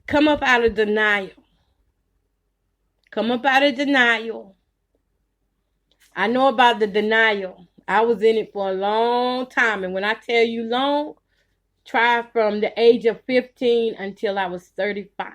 Come up out of denial. Come up out of denial. I know about the denial. I was in it for a long time. And when I tell you long, try from the age of 15 until I was 35.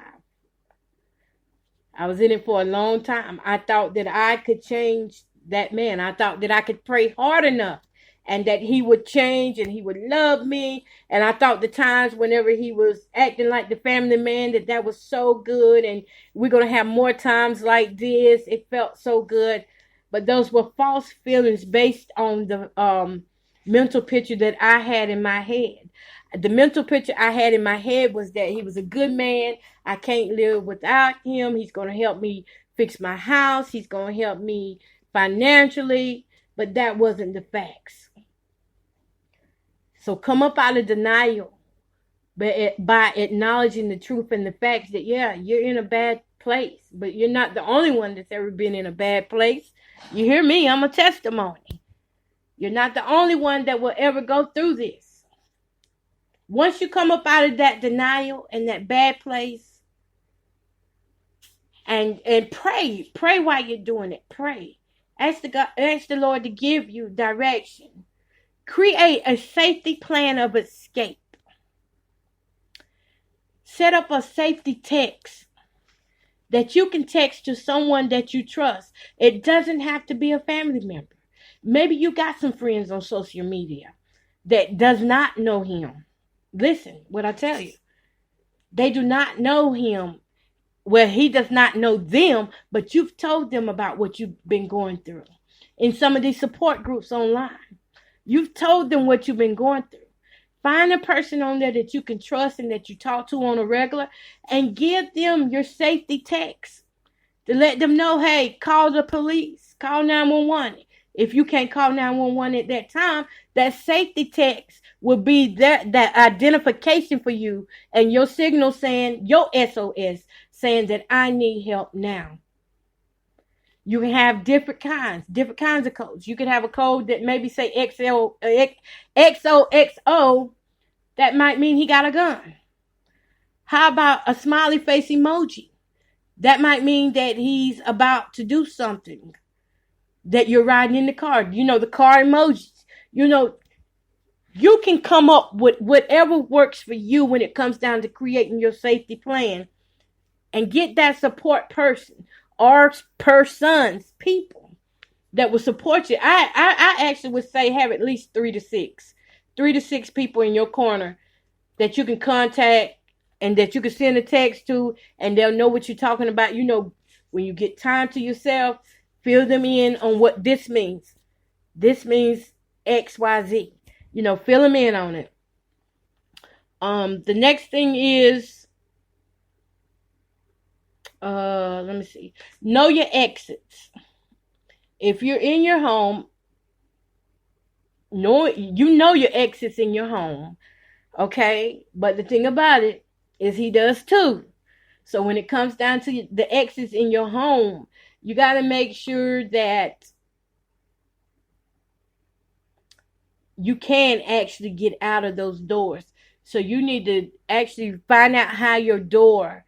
I was in it for a long time. I thought that I could change that man. I thought that I could pray hard enough and that he would change and he would love me. And I thought the times whenever he was acting like the family man, that was so good. And we're going to have more times like this. It felt so good. But those were false feelings based on the mental picture that I had in my head. The mental picture I had in my head was that he was a good man. I can't live without him. He's going to help me fix my house. He's going to help me financially. But that wasn't the facts. So come up out of denial by acknowledging the truth and the facts that, yeah, you're in a bad place. But you're not the only one that's ever been in a bad place. You hear me? I'm a testimony. You're not the only one that will ever go through this. Once you come up out of that denial and that bad place, and pray while you're doing it. Pray. Ask the Lord to give you direction. Create a safety plan of escape. Set up a safety text that you can text to someone that you trust. It doesn't have to be a family member. Maybe you got some friends on social media that does not know him. Listen, what I tell you. They do not know him. Well, he does not know them, but you've told them about what you've been going through. In some of these support groups online, you've told them what you've been going through. Find a person on there that you can trust and that you talk to on a regular and give them your safety text to let them know, hey, call the police, call 911. If you can't call 911 at that time, that safety text will be that identification for you and your signal saying, your SOS, saying that I need help now. You can have different kinds of codes. You can have a code that maybe say XOXO. That might mean he got a gun. How about a smiley face emoji? That might mean that he's about to do something. That you're riding in the car. You know, the car emojis. You know, you can come up with whatever works for you when it comes down to creating your safety plan and get that support person or persons, people that will support you. I actually would say have at least 3 to 6 people in your corner that you can contact and that you can send a text to, and they'll know what you're talking about. You know, when you get time to yourself, fill them in on what this means. This means XYZ. You know, fill them in on it. The next thing is, let me see. Know your exits. If you're in your home, you know your exits in your home. Okay? But the thing about it is he does too. So when it comes down to the exits in your home, you got to make sure that you can actually get out of those doors. So you need to actually find out how your door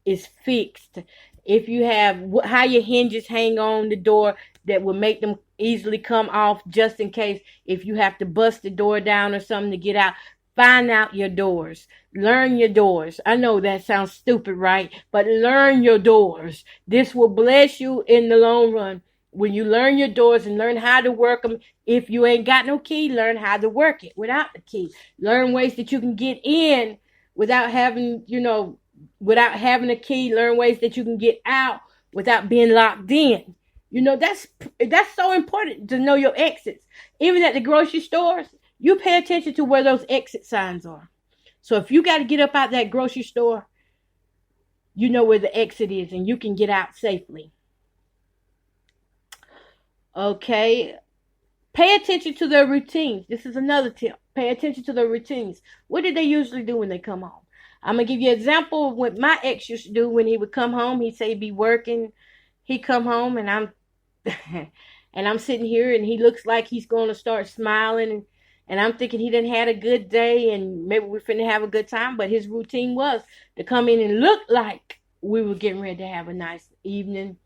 is fixed. If you have how your hinges hang on the door that will make them easily come off, just in case if you have to bust the door down or something to get out. Find out your doors. Learn your doors. I know that sounds stupid, right? But learn your doors. This will bless you in the long run. When you learn your doors and learn how to work them, if you ain't got no key, learn how to work it without the key. Learn ways that you can get in without having, without having a key. Learn ways that you can get out without being locked in. That's so important to know your exits. Even at the grocery stores, you pay attention to where those exit signs are. So if you got to get up out that grocery store, you know where the exit is and you can get out safely. Okay. Pay attention to their routines. This is another tip. Pay attention to their routines. What did they usually do when they come home? I'm going to give you an example of what my ex used to do when he would come home. He'd say he'd be working. He'd come home and I'm sitting here and he looks like he's going to start smiling And I'm thinking he didn't had a good day and maybe we're finna have a good time. But his routine was to come in and look like we were getting ready to have a nice evening.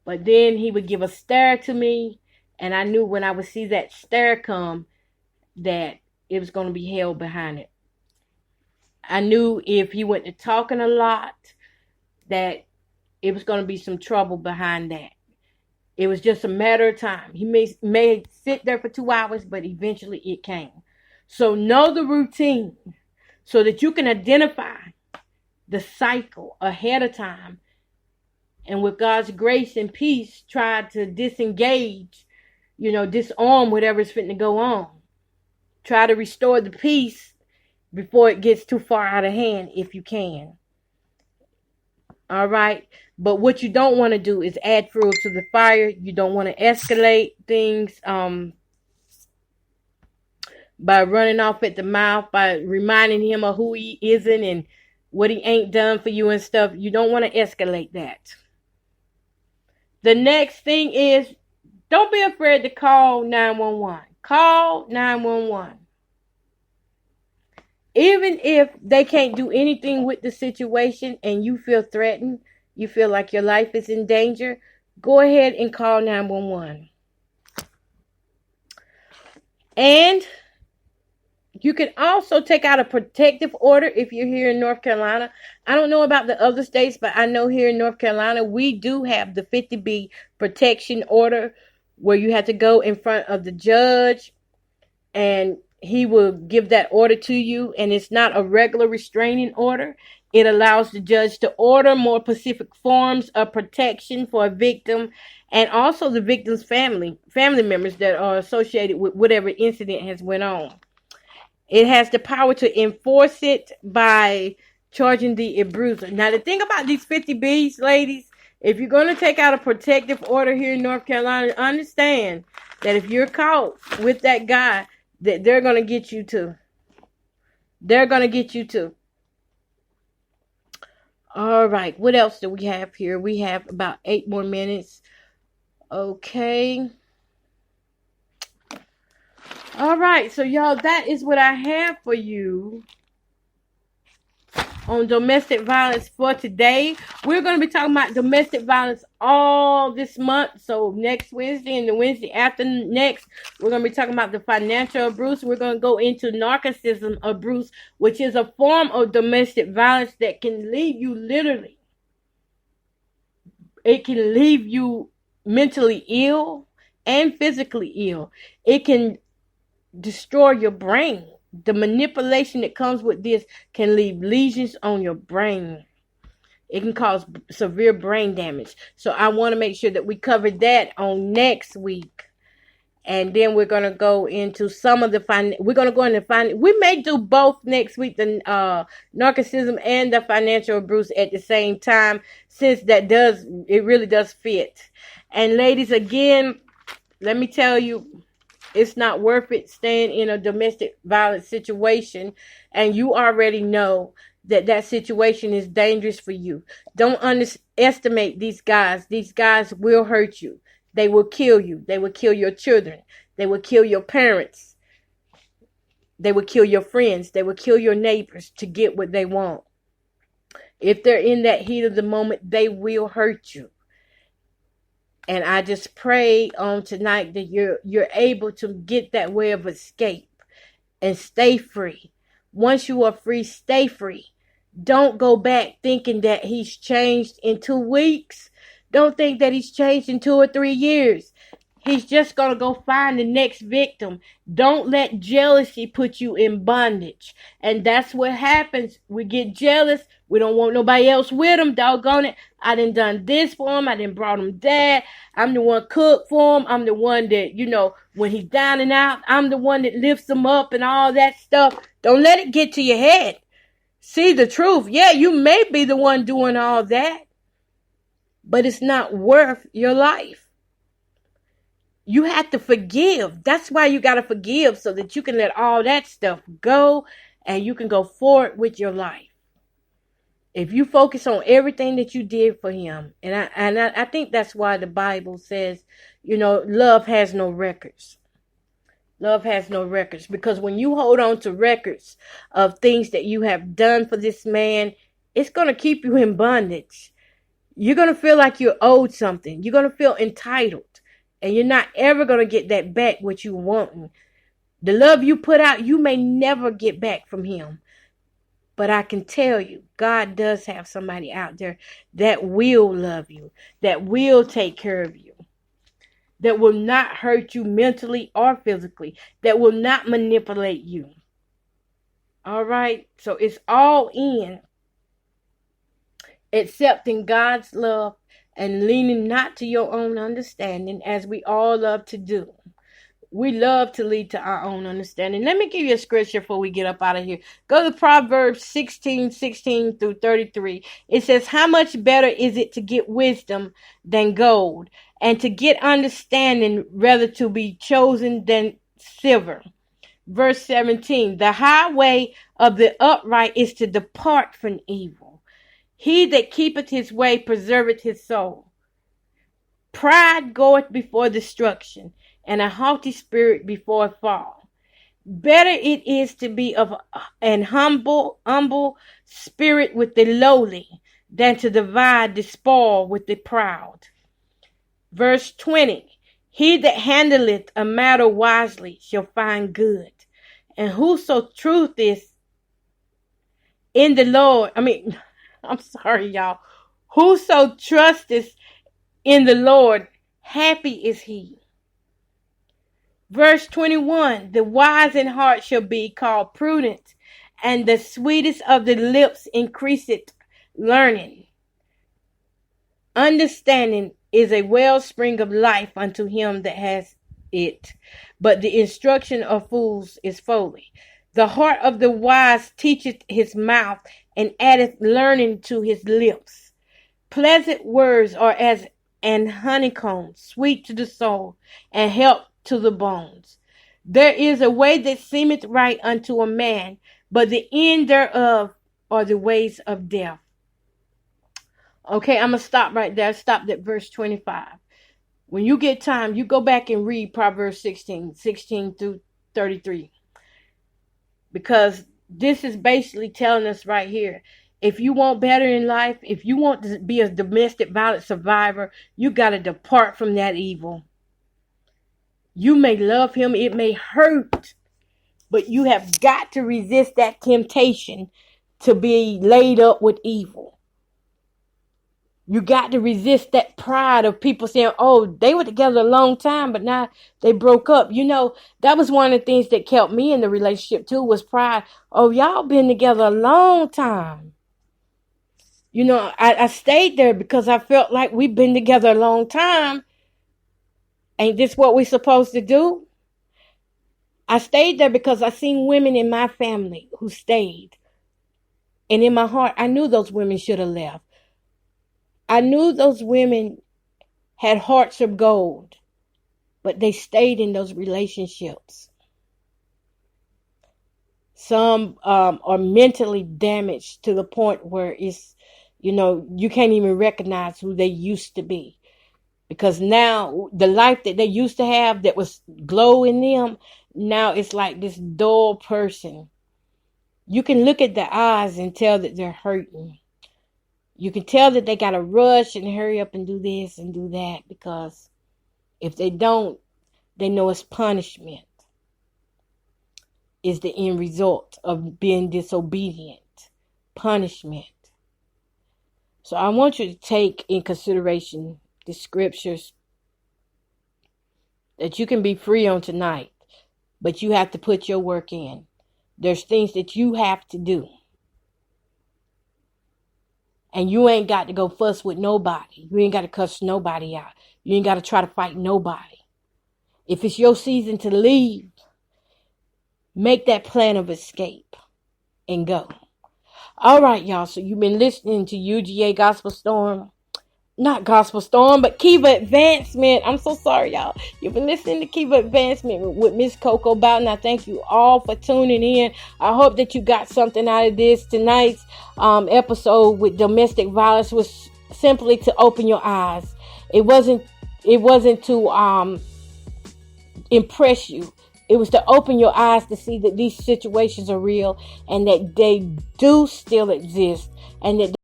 But then he would give a stare to me. And I knew when I would see that stare come that it was going to be hell behind it. I knew if he went to talking a lot that it was going to be some trouble behind that. It was just a matter of time. He may sit there for 2 hours, but eventually it came. So know the routine so that you can identify the cycle ahead of time. And with God's grace and peace, try to disengage, disarm whatever's fitting to go on. Try to restore the peace before it gets too far out of hand if you can. All right. But what you don't want to do is add fuel to the fire. You don't want to escalate things by running off at the mouth, by reminding him of who he isn't and what he ain't done for you and stuff. You don't want to escalate that. The next thing is, don't be afraid to call 911. Call 911. Even if they can't do anything with the situation and you feel threatened, you feel like your life is in danger, go ahead and call 911. And you can also take out a protective order if you're here in North Carolina. I don't know about the other states, but I know here in North Carolina, we do have the 50B protection order where you have to go in front of the judge and he will give that order to you. And it's not a regular restraining order. It allows the judge to order more specific forms of protection for a victim and also the victim's family members that are associated with whatever incident has went on. It has the power to enforce it by charging the abuser. Now, the thing about these 50Bs, ladies, if you're going to take out a protective order here in North Carolina, understand that if you're caught with that guy, that they're going to get you too. They're going to get you too. All right. What else do we have here? We have about 8 more minutes. Okay. All right. So, y'all, that is what I have for you on domestic violence for today. We're going to be talking about domestic violence all this month. So next Wednesday and the Wednesday after next, we're going to be talking about the financial abuse. We're going to go into narcissism abuse, which is a form of domestic violence that can leave you literally. It can leave you mentally ill and physically ill. It can destroy your brain. The manipulation that comes with this can leave lesions on your brain. It can cause severe brain damage. So I want to make sure that we cover that on next week. And then we're going to go into some of the we may do both next week, the narcissism and the financial abuse at the same time, since it really does fit. And ladies, again, let me tell you, it's not worth it staying in a domestic violence situation. And you already know that situation is dangerous for you. Don't underestimate these guys. These guys will hurt you. They will kill you. They will kill your children. They will kill your parents. They will kill your friends. They will kill your neighbors to get what they want. If they're in that heat of the moment, they will hurt you. And I just pray on tonight that you're able to get that way of escape and stay free. Once you are free, stay free. Don't go back thinking that he's changed in 2 weeks. Don't think that he's changed in 2 or 3 years. He's just going to go find the next victim. Don't let jealousy put you in bondage. And that's what happens. We get jealous. We don't want nobody else with him. Doggone it. I done this for him. I brought him that. I'm the one cook for him. I'm the one that, when he's down and out, I'm the one that lifts him up and all that stuff. Don't let it get to your head. See the truth. Yeah, you may be the one doing all that, but it's not worth your life. You have to forgive. That's why you got to forgive, so that you can let all that stuff go and you can go forward with your life. If you focus on everything that you did for him, and I think that's why the Bible says, love has no records. Love has no records, because when you hold on to records of things that you have done for this man, it's going to keep you in bondage. You're going to feel like you're owed something. You're going to feel entitled, and you're not ever going to get that back what you want. The love you put out, you may never get back from him. But I can tell you, God does have somebody out there that will love you, that will take care of you, that will not hurt you mentally or physically, that will not manipulate you. All right? So it's all in accepting God's love and leaning not to your own understanding, as we all love to do. We love to lead to our own understanding. Let me give you a scripture before we get up out of here. Go to Proverbs 16 through 33. It says, how much better is it to get wisdom than gold, and to get understanding rather to be chosen than silver. Verse 17, the highway of the upright is to depart from evil. He that keepeth his way preserveth his soul. Pride goeth before destruction, and a haughty spirit before a fall. Better it is to be of an humble spirit with the lowly, than to divide the spoil with the proud. Verse 20, he that handleth a matter wisely shall find good, and whoso trutheth in the Lord, I'm sorry, y'all. Whoso trusteth in the Lord, happy is he. Verse 21, the wise in heart shall be called prudent, and the sweetest of the lips increaseth learning. Understanding is a wellspring of life unto him that has it, but the instruction of fools is folly. The heart of the wise teacheth his mouth, and addeth learning to his lips. Pleasant words are as an honeycomb, sweet to the soul, and help to the bones. There is a way that seemeth right unto a man, but the end thereof are the ways of death. Okay, I'm going to stop right there. I stopped at verse 25. When you get time, you go back and read Proverbs 16 through 33. Because this is basically telling us right here, if you want better in life, if you want to be a domestic violence survivor, you got to depart from that evil. You may love him, it may hurt, but you have got to resist that temptation to be laid up with evil. You got to resist that pride of people saying, oh, they were together a long time, but now they broke up. You know, that was one of the things that kept me in the relationship too, was pride. Oh, y'all been together a long time. You know, I stayed there because I felt like we've been together a long time. Ain't this what we're supposed to do? I stayed there because I seen women in my family who stayed. And in my heart, I knew those women should have left. I knew those women had hearts of gold, but they stayed in those relationships. Some are mentally damaged to the point where it's, you know, you can't even recognize who they used to be. Because now the life that they used to have that was glow in them, now it's like this dull person. You can look at their eyes and tell that they're hurting. You can tell that they got to rush and hurry up and do this and do that, because if they don't, they know it's punishment is the end result of being disobedient. Punishment. So I want you to take in consideration the scriptures that you can be free on tonight, but you have to put your work in. There's things that you have to do. And you ain't got to go fuss with nobody. You ain't got to cuss nobody out. You ain't got to try to fight nobody. If it's your season to leave, make that plan of escape and go. All right, y'all. So you've been listening to UGA Gospel Storm. Not Gospel Storm, but Kiva Advancement. I'm so sorry, y'all. You've been listening to Kiva Advancement with Miss Coco Bowden. I thank you all for tuning in. I hope that you got something out of this. Tonight's episode with domestic violence was simply to open your eyes. It wasn't to impress you. It was to open your eyes to see that these situations are real and that they do still exist and that